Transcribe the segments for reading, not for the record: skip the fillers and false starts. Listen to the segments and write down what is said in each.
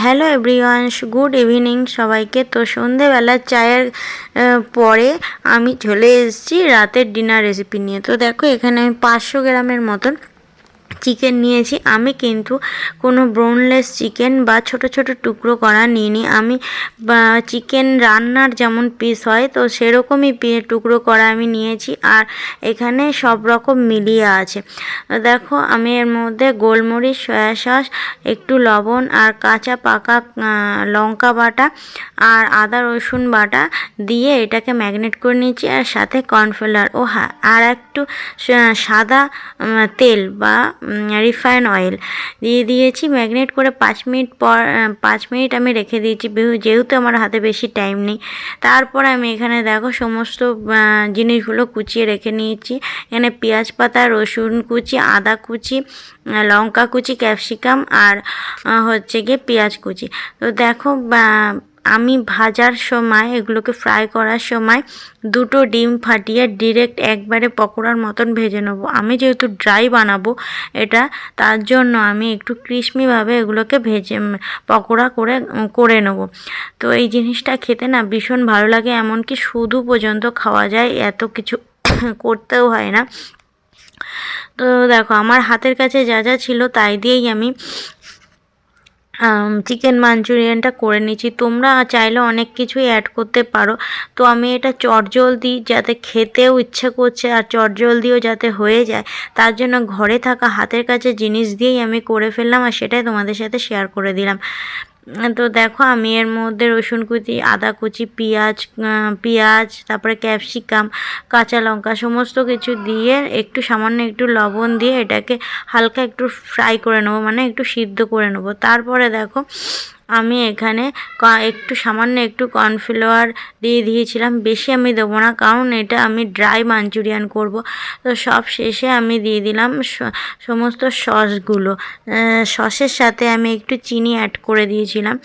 Hello everyone, good evening সবাইকে। তো সন্ধেবেলা চায়ের পরে আমি চলে এসেছি রাতের ডিনার রেসিপি নিয়ে। তো দেখো এখানে আমি 500 গ্রামের মতন চিকেন নিয়েছি। আমি কিন্তু কোনো বোনলেস চিকেন বা ছোট ছোট টুকরো করা নিইনি। আমি চিকেন রান্নার যেমন পিস হয় তো সেরকমই টুকরো করা আমি নিয়েছি। আর এখানে সব রকম মিলিয়ে আছে। দেখো আমি এর মধ্যে গোলমরিচ, সয়া সস, একটু লবণ আর কাঁচা পাকা লঙ্কা বাটা আর আদা রসুন বাটা দিয়ে এটাকে ম্যারিনেট করে নিয়েছি। আর সাথে কর্নফ্লাওয়ার ও হ্যাঁ আর একটু সাদা তেল বা রিফাইন অয়েল দিয়ে দিয়েছি। ম্যারিনেট করে 5 মিনিট পর 5 মিনিট আমি রেখে দিয়েছি, যেহেতু আমার হাতে বেশি টাইম নেই। তারপর আমি এখানে দেখো সমস্ত জিনিসগুলো কুচিয়ে রেখে নিয়েছি। এখানে পেঁয়াজ পাতা, রসুন কুচি, আদা কুচি, লঙ্কা কুচি, ক্যাপসিকাম আর হচ্ছে গিয়ে পেঁয়াজ কুচি। তো দেখো আমি ভাজার সময় এগুলোকে ফ্রাই করার সময় 2টো ডিম ফাটিয়ে ডিরেক্ট একবারে পকোড়ার মতন ভেজে নেবো। আমি যেহেতু ড্রাই বানাবো এটা, তার জন্য আমি একটু ক্রিস্পিভাবে এগুলোকে ভেজে পকোড়া করে নেবো। তো এই জিনিসটা খেতে না ভীষণ ভালো লাগে, এমনকি শুধু পর্যন্ত খাওয়া যায়, এত কিছু করতেও হয় না। তো দেখো আমার হাতের কাছে যা যা ছিল তাই দিয়েই আমি চিকেন মাঞ্চুরিয়ানটা করে নিচ্ছি। তোমরা চাইলে অনেক কিছুই অ্যাড করতে পারো। তো আমি এটা চটজলদি যাতে খেতেও ইচ্ছে করছে আর চটজলদিও যাতে হয়ে যায়, তার জন্য ঘরে থাকা হাতের কাছে জিনিস দিয়েই আমি করে ফেললাম আর সেটাই তোমাদের সাথে শেয়ার করে দিলাম। তো দেখো আমি এর মধ্যে রসুন কুচি, আদা কুচি, পেঁয়াজ তারপরে ক্যাপসিকাম, কাঁচা লঙ্কা সমস্ত কিছু দিয়ে সামান্য একটু লবণ দিয়ে এটাকে হালকা একটু ফ্রাই করে নেবো, মানে একটু সিদ্ধ করে নেবো। তারপরে দেখো আমি এখানে সামান্য একটু কর্নফ্লাওয়ার দিয়ে দিয়েছিলাম, বেশি আমি দেবো না কারণ এটা আমি ড্রাই মাঞ্চুরিয়ান করব। তো সব শেষে আমি দিয়ে দিলাম সমস্ত সসগুলো। সসের সাথে আমি একটু চিনি অ্যাড করে দিয়েছিলাম,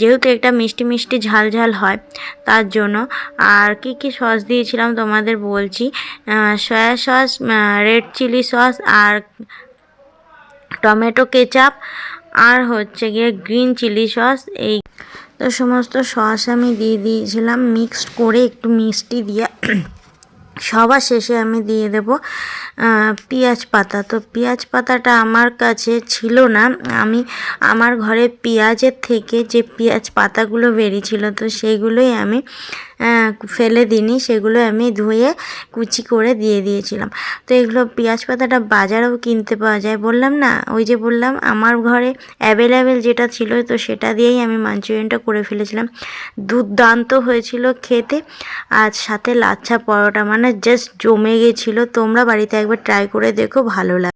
যেহেতু একটা মিষ্টি মিষ্টি ঝাল ঝাল হয় তার জন্য। আর কি সস দিয়েছিলাম তোমাদের বলছি, soy sauce, red chilli sauce আর টমেটো কেচাপ আর হচ্ছে গিয়ে গ্রিন চিলি সস। এই তো সমস্ত সস আমি দিয়ে দিয়েছিলাম মিক্সড করে একটু মিষ্টি দিয়ে। সবার শেষে আমি দিয়ে দেব পেঁয়াজ পাতা। তো পেঁয়াজ পাতাটা আমার কাছে ছিল না, আমার ঘরে পেঁয়াজের থেকে যে পেঁয়াজ পাতাগুলো বেরিয়েছিল তো সেইগুলোই আমি ফেলে দিইনি, সেগুলো আমি ধুয়ে কুচি করে দিয়ে দিয়েছিলাম। তো এগুলো পেঁয়াজ পাতাটা বাজারেও কিনতে পাওয়া যায়, বললাম না, ওই যে বললাম আমার ঘরে অ্যাভেলেবেল যেটা ছিল তো সেটা দিয়েই আমি মাঞ্চুরিয়ানটা করে ফেলেছিলাম। দুর্দান্ত হয়েছিল খেতে, আর সাথে লাচ্ছা পরোটা, মানে জাস্ট জমে গেছিলো। তোমরা বাড়িতে একবার ট্রাই করে দেখো, ভালো লাগে।